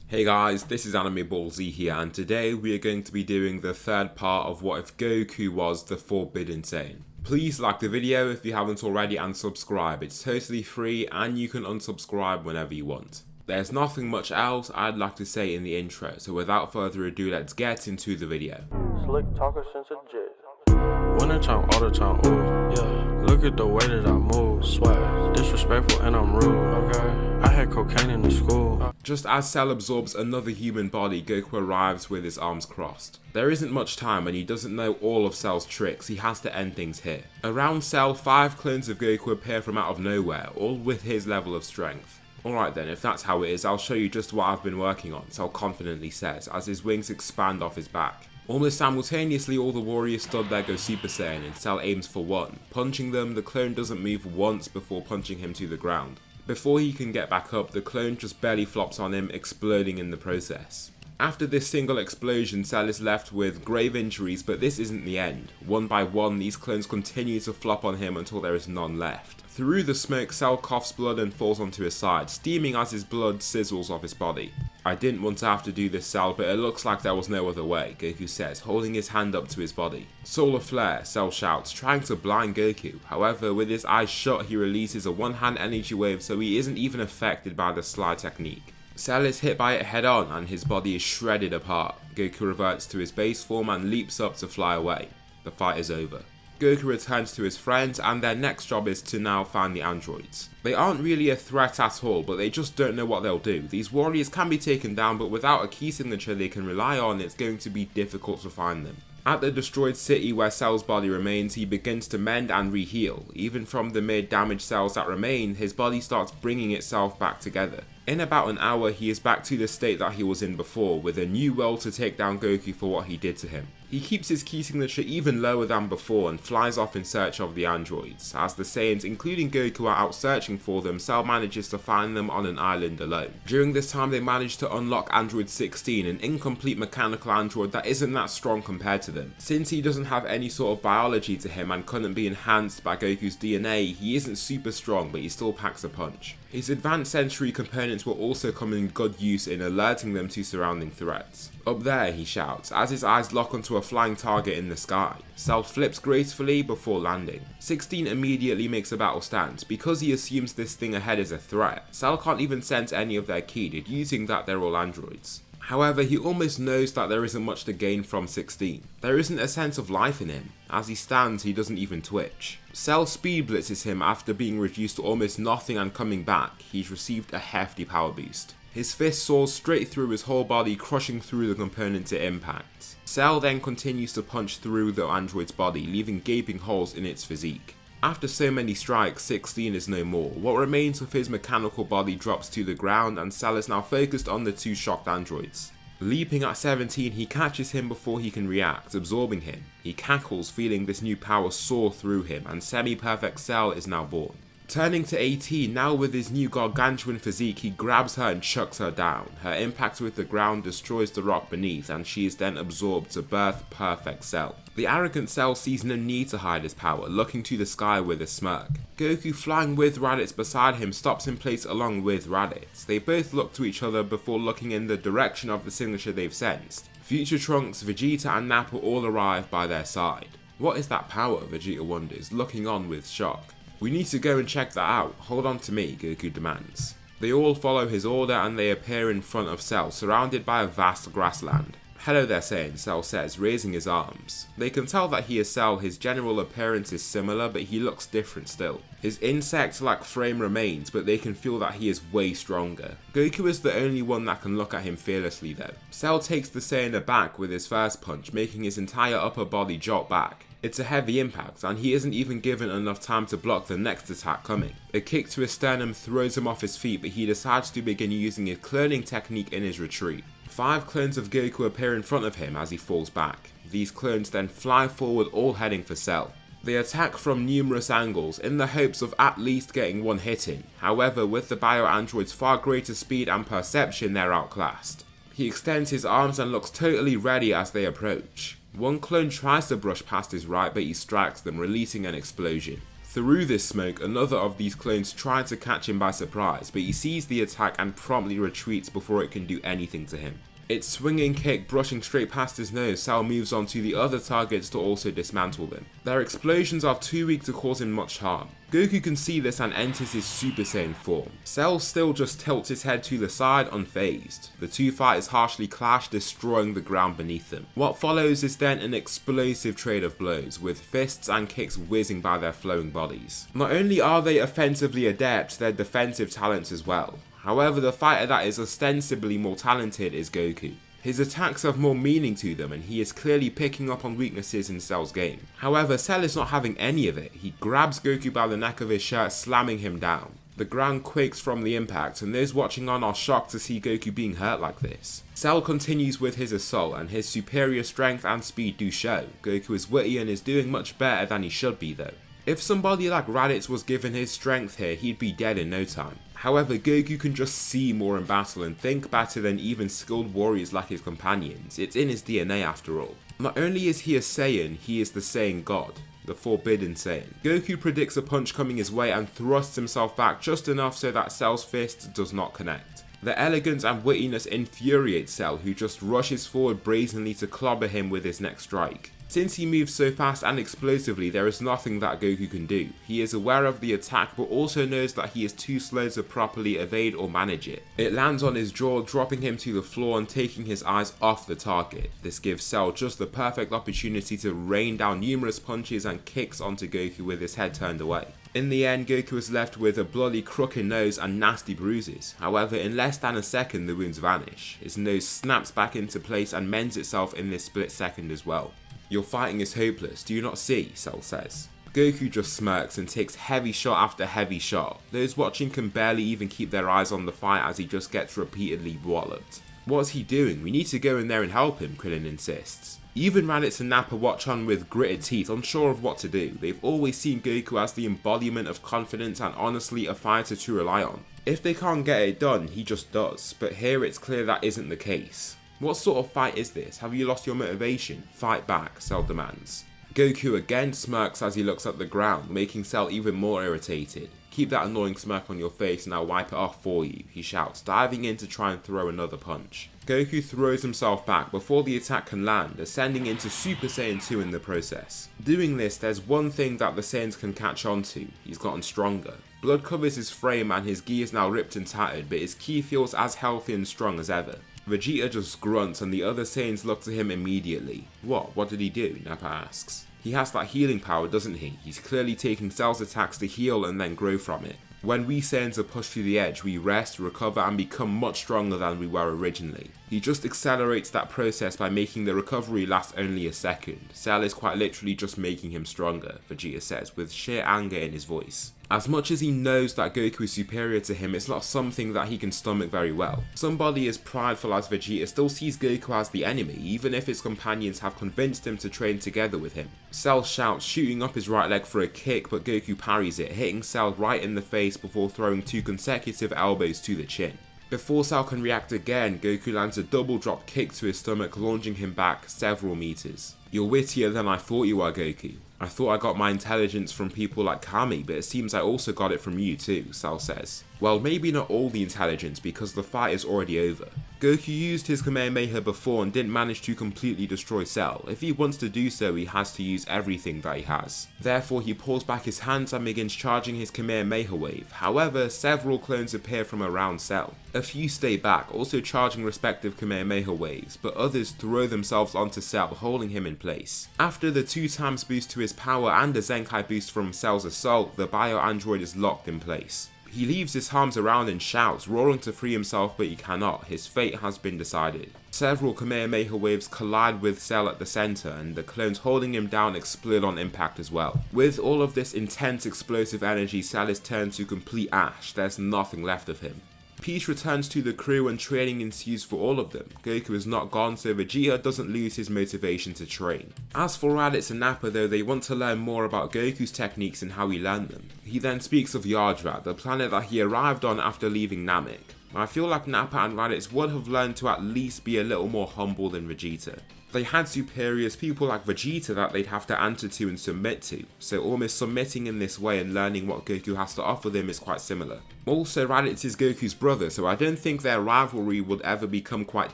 Hey guys, this is Anime Ball Z here, and today we are going to be doing the third part of What If Goku Was the Forbidden Saiyan. Please like the video if you haven't already and subscribe, it's totally free and you can unsubscribe whenever you want. There's nothing much else I'd like to say in the intro, so without further ado let's get into the video. Slick talker since a jet. Winter time, all the time, ooh, yeah. Look at the way that I move, swag. Disrespectful and I'm rude, okay. I had cocaine in the school. Just as Cell absorbs another human body, Goku arrives with his arms crossed. There isn't much time and he doesn't know all of Cell's tricks, he has to end things here. Around Cell, 5 clones of Goku appear from out of nowhere, all with his level of strength. Alright then, if that's how it is, I'll show you just what I've been working on, Cell confidently says, as his wings expand off his back. Almost simultaneously, all the warriors stood there go Super Saiyan and Cell aims for one. Punching them, the clone doesn't move once before punching him to the ground. Before he can get back up, the clone just barely flops on him, exploding in the process. After this single explosion, Cell is left with grave injuries, but this isn't the end. One by one, these clones continue to flop on him until there is none left. Through the smoke, Cell coughs blood and falls onto his side, steaming as his blood sizzles off his body. I didn't want to have to do this, Cell, but it looks like there was no other way, Goku says, holding his hand up to his body. Solar Flare, Cell shouts, trying to blind Goku. However, with his eyes shut, he releases a one-hand energy wave so he isn't even affected by the slide technique. Cell is hit by it head on and his body is shredded apart. Goku reverts to his base form and leaps up to fly away. The fight is over. Goku returns to his friends and their next job is to now find the androids. They aren't really a threat at all, but they just don't know what they'll do. These warriors can be taken down, but without a key signature they can rely on, it's going to be difficult to find them. At the destroyed city where Cell's body remains, he begins to mend and re-heal. Even from the mere damaged cells that remain, his body starts bringing itself back together. In about an hour, he is back to the state that he was in before, with a new will to take down Goku for what he did to him. He keeps his key signature even lower than before and flies off in search of the androids. As the Saiyans, including Goku, are out searching for them, Cell manages to find them on an island alone. During this time, they manage to unlock Android 16, an incomplete mechanical android that isn't that strong compared to them. Since he doesn't have any sort of biology to him and couldn't be enhanced by Goku's DNA, he isn't super strong, but he still packs a punch. His advanced sensory components will also come in good use in alerting them to surrounding threats. Up there, he shouts, as his eyes lock onto a flying target in the sky. Cell flips gracefully before landing. 16 immediately makes a battle stance. Because he assumes this thing ahead is a threat, Cell can't even sense any of their ki, deducing that they're all androids. However, he almost knows that there isn't much to gain from 16. There isn't a sense of life in him. As he stands, he doesn't even twitch. Cell speed blitzes him after being reduced to almost nothing and coming back. He's received a hefty power boost. His fist soars straight through his whole body, crushing through the components it impacts. Cell then continues to punch through the android's body, leaving gaping holes in its physique. After so many strikes, 16 is no more. What remains of his mechanical body drops to the ground and Cell is now focused on the 2 shocked androids. Leaping at 17, he catches him before he can react, absorbing him. He cackles, feeling this new power soar through him, and semi-perfect Cell is now born. Turning to 18, now with his new gargantuan physique, he grabs her and chucks her down. Her impact with the ground destroys the rock beneath, and she is then absorbed to birth perfect Cell. The arrogant Cell sees no need to hide his power, looking to the sky with a smirk. Goku, flying with Raditz beside him, stops in place along with Raditz. They both look to each other before looking in the direction of the signature they've sensed. Future Trunks, Vegeta and Nappa all arrive by their side. What is that power? Vegeta wonders, looking on with shock. We need to go and check that out. Hold on to me, Goku demands. They all follow his order and they appear in front of Cell, surrounded by a vast grassland. Hello there, Saiyan, Cell says, raising his arms. They can tell that he is Cell. His general appearance is similar, but he looks different still. His insect-like frame remains, but they can feel that he is way stronger. Goku is the only one that can look at him fearlessly though. Cell takes the Saiyan aback with his first punch, making his entire upper body jolt back. It's a heavy impact, and he isn't even given enough time to block the next attack coming. A kick to his sternum throws him off his feet, but he decides to begin using his cloning technique in his retreat. 5 clones of Goku appear in front of him as he falls back. These clones then fly forward, all heading for Cell. They attack from numerous angles in the hopes of at least getting one hit in. However, with the bio-android's far greater speed and perception, they're outclassed. He extends his arms and looks totally ready as they approach. One clone tries to brush past his right, but he strikes them, releasing an explosion. Through this smoke, another of these clones tries to catch him by surprise, but he sees the attack and promptly retreats before it can do anything to him. Its swinging kick brushing straight past his nose, Cell moves on to the other targets to also dismantle them. Their explosions are too weak to cause him much harm. Goku can see this and enters his Super Saiyan form. Cell still just tilts his head to the side unfazed. The two fighters harshly clash, destroying the ground beneath them. What follows is then an explosive trade of blows, with fists and kicks whizzing by their flowing bodies. Not only are they offensively adept, they're defensive talents as well. However, the fighter that is ostensibly more talented is Goku. His attacks have more meaning to them and he is clearly picking up on weaknesses in Cell's game. However, Cell is not having any of it. He grabs Goku by the neck of his shirt, slamming him down. The ground quakes from the impact and those watching on are shocked to see Goku being hurt like this. Cell continues with his assault and his superior strength and speed do show. Goku is witty and is doing much better than he should be though. If somebody like Raditz was given his strength here, he'd be dead in no time. However, Goku can just see more in battle and think better than even skilled warriors like his companions. It's in his DNA after all. Not only is he a Saiyan, he is the Saiyan God, the Forbidden Saiyan. Goku predicts a punch coming his way and thrusts himself back just enough so that Cell's fist does not connect. The elegance and wittiness infuriates Cell, who just rushes forward brazenly to clobber him with his next strike. Since he moves so fast and explosively, there is nothing that Goku can do. He is aware of the attack but also knows that he is too slow to properly evade or manage it. It lands on his jaw, dropping him to the floor and taking his eyes off the target. This gives Cell just the perfect opportunity to rain down numerous punches and kicks onto Goku with his head turned away. In the end, Goku is left with a bloody crooked nose and nasty bruises. However, in less than a second the wounds vanish. His nose snaps back into place and mends itself in this split second as well. "Your fighting is hopeless, do you not see?" Cell says. Goku just smirks and takes heavy shot after heavy shot. Those watching can barely even keep their eyes on the fight as he just gets repeatedly walloped. "What's he doing? We need to go in there and help him," Krillin insists. Even Raditz and Nappa watch on with gritted teeth, unsure of what to do. They've always seen Goku as the embodiment of confidence and honestly a fighter to rely on. If they can't get it done, he just does, but here it's clear that isn't the case. "What sort of fight is this? Have you lost your motivation? Fight back," Cell demands. Goku again smirks as he looks at the ground, making Cell even more irritated. "Keep that annoying smirk on your face and I'll wipe it off for you," he shouts, diving in to try and throw another punch. Goku throws himself back before the attack can land, ascending into Super Saiyan 2 in the process. Doing this, there's one thing that the Saiyans can catch on to: he's gotten stronger. Blood covers his frame and his gi is now ripped and tattered, but his ki feels as healthy and strong as ever. Vegeta just grunts and the other Saiyans look to him immediately. What did he do?" Nappa asks. "He has that healing power, doesn't he? He's clearly taking Cell's attacks to heal and then grow from it. When we Saiyans are pushed to the edge, we rest, recover and become much stronger than we were originally. He just accelerates that process by making the recovery last only a second. Cell is quite literally just making him stronger," Vegeta says, with sheer anger in his voice. As much as he knows that Goku is superior to him, it's not something that he can stomach very well. Somebody as prideful as Vegeta still sees Goku as the enemy, even if his companions have convinced him to train together with him. Cell shouts, shooting up his right leg for a kick, but Goku parries it, hitting Cell right in the face before throwing 2 consecutive elbows to the chin. Before Cell can react again, Goku lands a double drop kick to his stomach, launching him back several meters. "You're wittier than I thought you were, Goku. I thought I got my intelligence from people like Kami, but it seems I also got it from you too," Cell says. Well, maybe not all the intelligence because the fight is already over. Goku used his Kamehameha before and didn't manage to completely destroy Cell. If he wants to do so, he has to use everything that he has. Therefore, he pulls back his hands and begins charging his Kamehameha wave. However, several clones appear from around Cell. A few stay back, also charging respective Kamehameha waves, but others throw themselves onto Cell, holding him in place. After the 2x boost to his power and a Zenkai boost from Cell's assault, the bio-android is locked in place. He leaves his arms around and shouts, roaring to free himself, but he cannot. His fate has been decided. Several Kamehameha waves collide with Cell at the center, and the clones holding him down explode on impact as well. With all of this intense explosive energy, Cell is turned to complete ash. There's nothing left of him. Peace returns to the crew and training ensues for all of them. Goku is not gone, so Vegeta doesn't lose his motivation to train. As for Raditz and Nappa though, they want to learn more about Goku's techniques and how he learned them. He then speaks of Yardrat, the planet that he arrived on after leaving Namek. I feel like Nappa and Raditz would have learned to at least be a little more humble than Vegeta. They had superiors, people like Vegeta, that they'd have to answer to and submit to, so almost submitting in this way and learning what Goku has to offer them is quite similar. Also, Raditz is Goku's brother, so I don't think their rivalry would ever become quite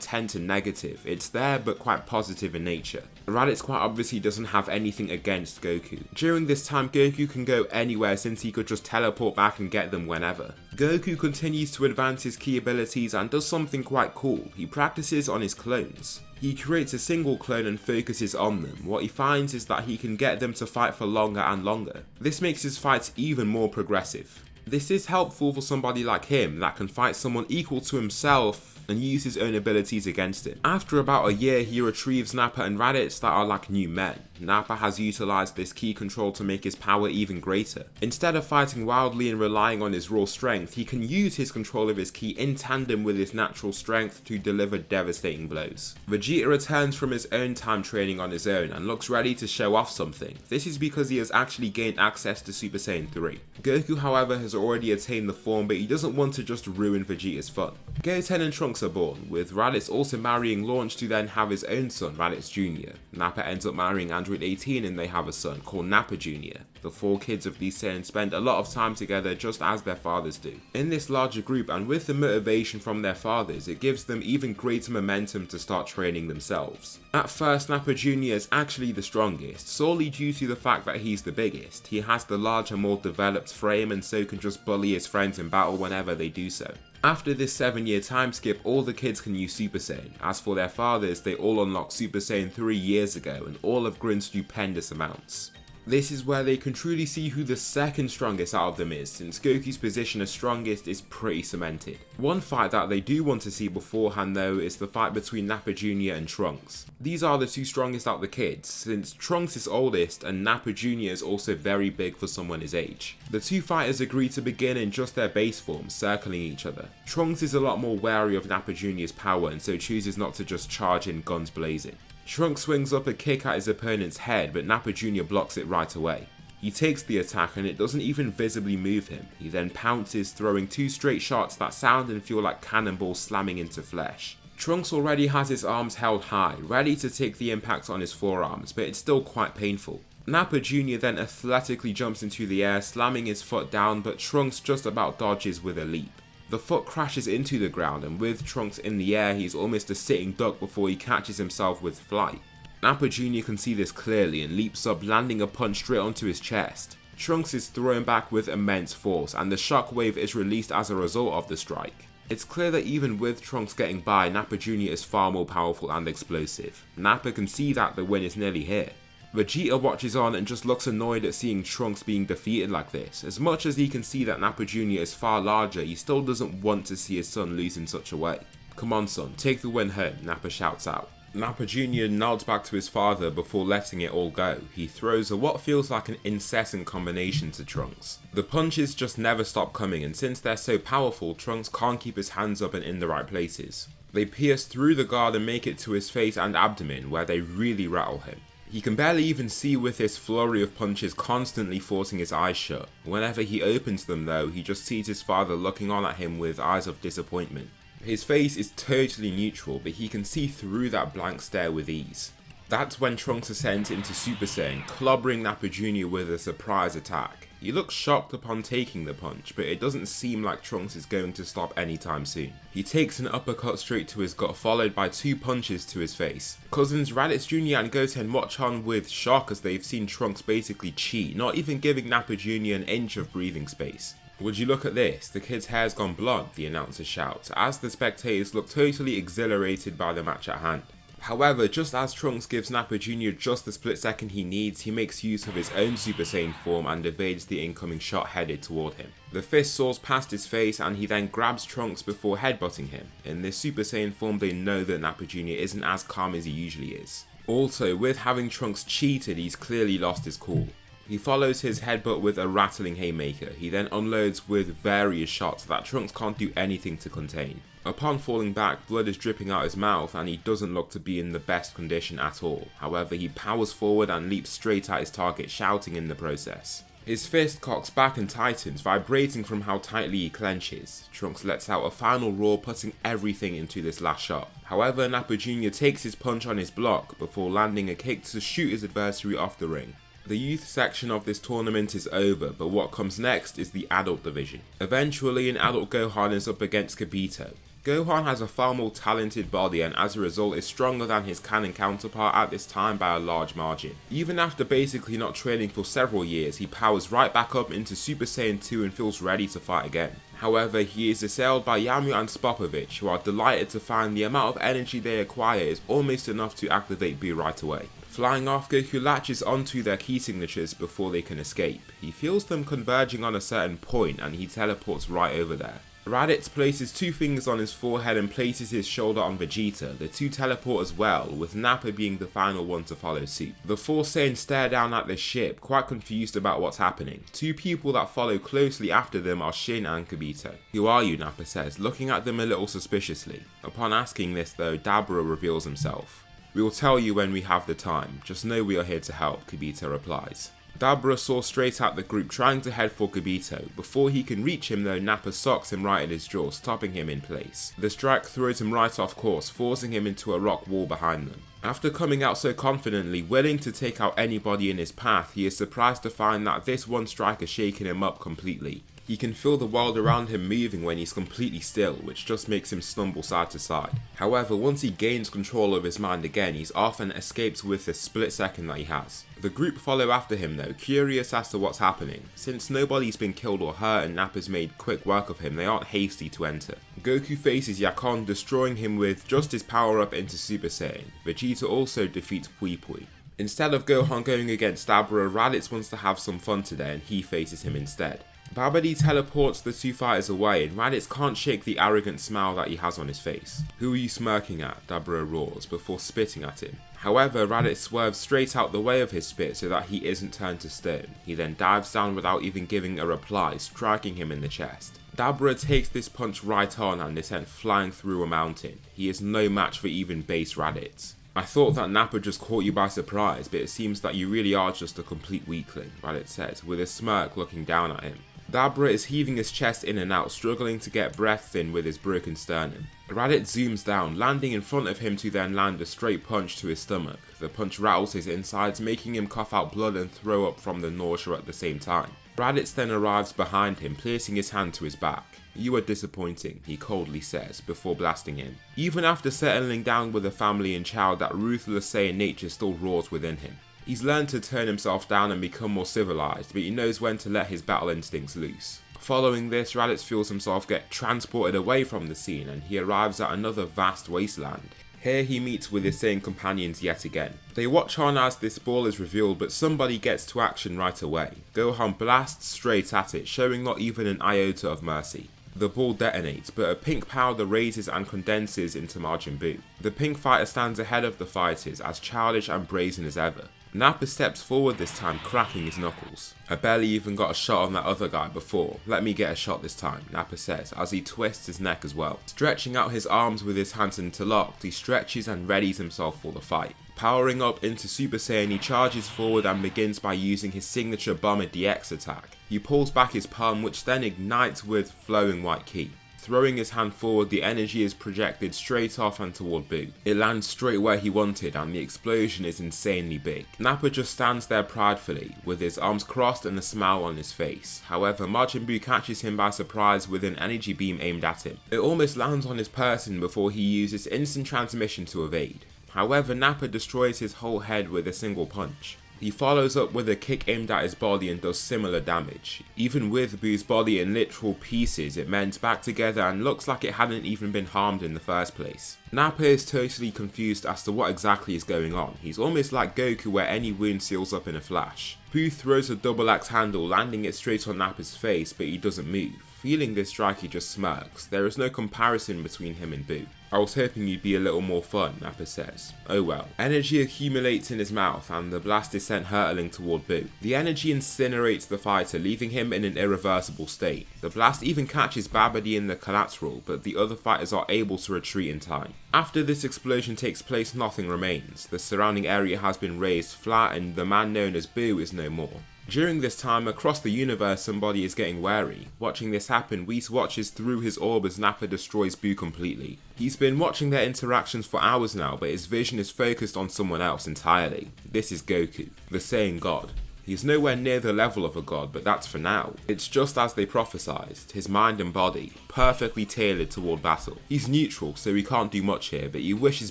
tense and negative. It's there, but quite positive in nature. Raditz quite obviously doesn't have anything against Goku. During this time, Goku can go anywhere since he could just teleport back and get them whenever. Goku continues to advance his key abilities and does something quite cool. He practices on his clones. He creates a single clone and focuses on them. What he finds is that he can get them to fight for longer and longer. This makes his fights even more progressive. This is helpful for somebody like him that can fight someone equal to himself and use his own abilities against him. After about a year, he retrieves Nappa and Raditz that are like new men. Nappa has utilised this key control to make his power even greater. Instead of fighting wildly and relying on his raw strength, he can use his control of his key in tandem with his natural strength to deliver devastating blows. Vegeta returns from his own time training on his own and looks ready to show off something. This is because he has actually gained access to Super Saiyan 3. Goku, however, has already attained the form, but he doesn't want to just ruin Vegeta's fun. Goten and Trunks are born, with Raditz also marrying Launch to then have his own son, Raditz Jr. Nappa ends up marrying Android 18 and they have a son called Nappa Jr. The 4 kids of these Saiyans spend a lot of time together just as their fathers do. In this larger group and with the motivation from their fathers, it gives them even greater momentum to start training themselves. At first, Nappa Jr. is actually the strongest, solely due to the fact that he's the biggest. He has the larger, more developed frame and so can just bully his friends in battle whenever they do so. After this 7-year time skip, all the kids can use Super Saiyan. As for their fathers, they all unlocked Super Saiyan 3 years ago and all have grown stupendous amounts. This is where they can truly see who the second strongest out of them is, since Goku's position as strongest is pretty cemented. One fight that they do want to see beforehand though is the fight between Nappa Jr. and Trunks. These are the 2 strongest out of the kids, since Trunks is oldest and Nappa Jr. is also very big for someone his age. The 2 fighters agree to begin in just their base form, circling each other. Trunks is a lot more wary of Nappa Jr.'s power and so chooses not to just charge in guns blazing. Trunks swings up a kick at his opponent's head, but Nappa Jr. blocks it right away. He takes the attack and it doesn't even visibly move him. He then pounces, throwing 2 straight shots that sound and feel like cannonballs slamming into flesh. Trunks already has his arms held high, ready to take the impact on his forearms, but it's still quite painful. Nappa Jr. then athletically jumps into the air, slamming his foot down, but Trunks just about dodges with a leap. The foot crashes into the ground and with Trunks in the air he's almost a sitting duck before he catches himself with flight. Nappa Jr. can see this clearly and leaps up, landing a punch straight onto his chest. Trunks is thrown back with immense force and the shockwave is released as a result of the strike. It's clear that even with Trunks getting by, Nappa Jr. is far more powerful and explosive. Nappa can see that the win is nearly here. Vegeta watches on and just looks annoyed at seeing Trunks being defeated like this. As much as he can see that Nappa Jr. is far larger, he still doesn't want to see his son lose in such a way. "Come on son, take the win home," Nappa shouts out. Nappa Jr. nods back to his father before letting it all go. He throws a what feels like an incessant combination to Trunks. The punches just never stop coming and since they're so powerful, Trunks can't keep his hands up and in the right places. They pierce through the guard and make it to his face and abdomen where they really rattle him. He can barely even see with this flurry of punches constantly forcing his eyes shut. Whenever he opens them though, he just sees his father looking on at him with eyes of disappointment. His face is totally neutral, but he can see through that blank stare with ease. That's when Trunks ascends into Super Saiyan, clobbering Nappa Jr. with a surprise attack. He looks shocked upon taking the punch, but it doesn't seem like Trunks is going to stop anytime soon. He takes an uppercut straight to his gut, followed by 2 punches to his face. Cousins Raditz Jr. and Goten watch on with shock as they've seen Trunks basically cheat, not even giving Nappa Jr. an inch of breathing space. "Would you look at this? The kid's hair's gone blonde," the announcer shouts, as the spectators look totally exhilarated by the match at hand. However, just as Trunks gives Nappa Jr. just the split second he needs, he makes use of his own Super Saiyan form and evades the incoming shot headed toward him. The fist soars past his face and he then grabs Trunks before headbutting him. In this Super Saiyan form, they know that Nappa Jr. isn't as calm as he usually is. Also, with having Trunks cheated, he's clearly lost his cool. He follows his headbutt with a rattling haymaker. He then unloads with various shots that Trunks can't do anything to contain. Upon falling back, blood is dripping out his mouth and he doesn't look to be in the best condition at all. However, he powers forward and leaps straight at his target, shouting in the process. His fist cocks back and tightens, vibrating from how tightly he clenches. Trunks lets out a final roar, putting everything into this last shot. However, Nappa Jr. takes his punch on his block before landing a kick to shoot his adversary off the ring. The youth section of this tournament is over, but what comes next is the adult division. Eventually, an adult Gohan is up against Kibito. Gohan has a far more talented body and as a result is stronger than his canon counterpart at this time by a large margin. Even after basically not training for several years, he powers right back up into Super Saiyan 2 and feels ready to fight again. However, he is assailed by Yamu and Spopovich, who are delighted to find the amount of energy they acquire is almost enough to activate Buu right away. Flying off, Goku latches onto their key signatures before they can escape. He feels them converging on a certain point and he teleports right over there. Raditz places 2 fingers on his forehead and places his shoulder on Vegeta. The 2 teleport as well, with Nappa being the final one to follow suit. The 4 Saiyans stare down at the ship, quite confused about what's happening. 2 people that follow closely after them are Shin and Kibito. "Who are you?" Nappa says, looking at them a little suspiciously. Upon asking this though, Dabura reveals himself. "We will tell you when we have the time, just know we are here to help," Kibito replies. Dabura saws straight at the group trying to head for Kibito. Before he can reach him though, Nappa socks him right in his jaw, stopping him in place. The strike throws him right off course, forcing him into a rock wall behind them. After coming out so confidently, willing to take out anybody in his path, he is surprised to find that this one strike has shaken him up completely. He can feel the world around him moving when he's completely still, which just makes him stumble side to side. However, once he gains control of his mind again, he's off and escapes with the split second that he has. The group follow after him though, curious as to what's happening. Since nobody's been killed or hurt and Nappa's made quick work of him, they aren't hasty to enter. Goku faces Yakon, destroying him with just his power up into Super Saiyan. Vegeta also defeats Pui Pui. Instead of Gohan going against Dabura, Raditz wants to have some fun today and he faces him instead. Babidi teleports the 2 fighters away and Raditz can't shake the arrogant smile that he has on his face. "Who are you smirking at?" Dabura roars before spitting at him. However, Raditz swerves straight out the way of his spit so that he isn't turned to stone. He then dives down without even giving a reply, striking him in the chest. Dabura takes this punch right on and is sent flying through a mountain. He is no match for even base Raditz. "I thought that Nappa just caught you by surprise, but it seems that you really are just a complete weakling," Raditz says, with a smirk looking down at him. Dabura is heaving his chest in and out, struggling to get breath in with his broken sternum. Raditz zooms down, landing in front of him to then land a straight punch to his stomach. The punch rattles his insides, making him cough out blood and throw up from the nausea at the same time. Raditz then arrives behind him, placing his hand to his back. "You are disappointing," he coldly says, before blasting him. Even after settling down with a family and child, that ruthless Saiyan nature still roars within him. He's learned to turn himself down and become more civilized, but he knows when to let his battle instincts loose. Following this, Raditz feels himself get transported away from the scene and he arrives at another vast wasteland. Here he meets with his Saiyan companions yet again. They watch on as this ball is revealed, but somebody gets to action right away. Gohan blasts straight at it, showing not even an iota of mercy. The ball detonates, but a pink powder raises and condenses into Majin Buu. The pink fighter stands ahead of the fighters, as childish and brazen as ever. Nappa steps forward this time, cracking his knuckles. "I barely even got a shot on that other guy before. Let me get a shot this time," Nappa says, as he twists his neck as well. Stretching out his arms with his hands interlocked, he stretches and readies himself for the fight. Powering up into Super Saiyan, he charges forward and begins by using his signature Bomber DX attack. He pulls back his palm, which then ignites with flowing white ki. Throwing his hand forward, the energy is projected straight off and toward Buu. It lands straight where he wanted and the explosion is insanely big. Nappa just stands there pridefully, with his arms crossed and a smile on his face. However, Majin Buu catches him by surprise with an energy beam aimed at him. It almost lands on his person before he uses instant transmission to evade. However, Nappa destroys his whole head with a single punch. He follows up with a kick aimed at his body and does similar damage. Even with Buu's body in literal pieces, it mends back together and looks like it hadn't even been harmed in the first place. Nappa is totally confused as to what exactly is going on. He's almost like Goku, where any wound seals up in a flash. Buu throws a double axe handle, landing it straight on Nappa's face, but he doesn't move. Feeling this strike, he just smirks. There is no comparison between him and Buu. "I was hoping you'd be a little more fun," Nappa says. Oh well. Energy accumulates in his mouth and the blast is sent hurtling toward Buu. The energy incinerates the fighter, leaving him in an irreversible state. The blast even catches Babidi in the collateral, but the other fighters are able to retreat in time. After this explosion takes place, nothing remains. The surrounding area has been razed flat and the man known as Buu is no more. During this time, across the universe somebody is getting wary. Watching this happen, Whis watches through his orb as Nappa destroys Buu completely. He's been watching their interactions for hours now, but his vision is focused on someone else entirely. This is Goku, the Saiyan God. He's nowhere near the level of a god, but that's for now. It's just as they prophesied, his mind and body, perfectly tailored toward battle. He's neutral, so he can't do much here, but he wishes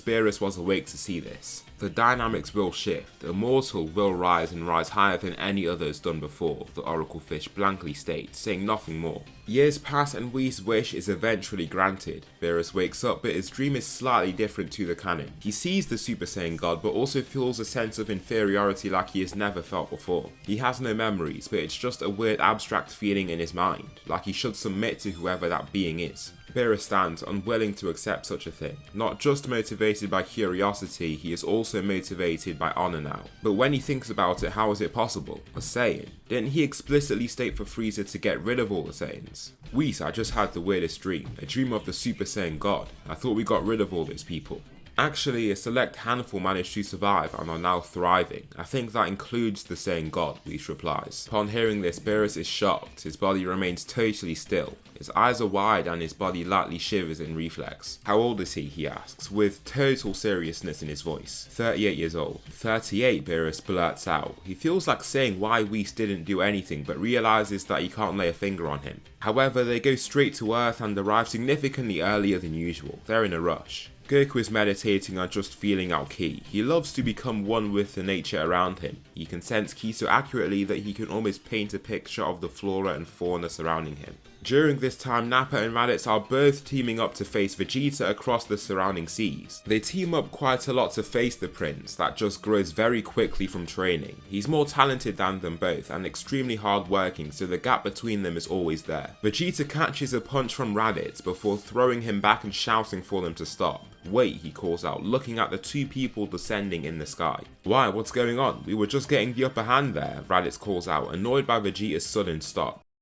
Beerus was awake to see this. The dynamics will shift, a mortal will rise and rise higher than any others done before, the Oracle Fish blankly states, saying nothing more. Years pass and Whis' wish is eventually granted. Beerus wakes up, but his dream is slightly different to the canon. He sees the Super Saiyan God, but also feels a sense of inferiority like he has never felt before. He has no memories, but it's just a weird abstract feeling in his mind, like he should submit to whoever that being is. Beerus stands unwilling to accept such a thing. Not just motivated by curiosity, he is also motivated by honor now. But when he thinks about it, how is it possible? A Saiyan? Didn't he explicitly state for Frieza to get rid of all the Saiyans? Whis, I just had the weirdest dream. A dream of the Super Saiyan God. I thought we got rid of all those people. Actually, a select handful managed to survive and are now thriving. I think that includes the Saiyan God, Whis replies. Upon hearing this, Beerus is shocked. His body remains totally still. His eyes are wide and his body lightly shivers in reflex. How old is he asks, with total seriousness in his voice. 38 years old. 38, Beerus blurts out. He feels like saying why Whis didn't do anything, but realizes that he can't lay a finger on him. However, they go straight to Earth and arrive significantly earlier than usual. They're in a rush. Goku is meditating and just feeling out ki. He loves to become one with the nature around him. He can sense ki so accurately that he can almost paint a picture of the flora and fauna surrounding him. During this time, Nappa and Raditz are both teaming up to face Vegeta across the surrounding seas. They team up quite a lot to face the prince that just grows very quickly from training. He's more talented than them both and extremely hard working, so the gap between them is always there. Vegeta catches a punch from Raditz before throwing him back and shouting for them to stop. Wait, he calls out, looking at the two people descending in the sky. Why, what's going on? We were just getting the upper hand there, Raditz calls out, annoyed by Vegeta's sudden stop.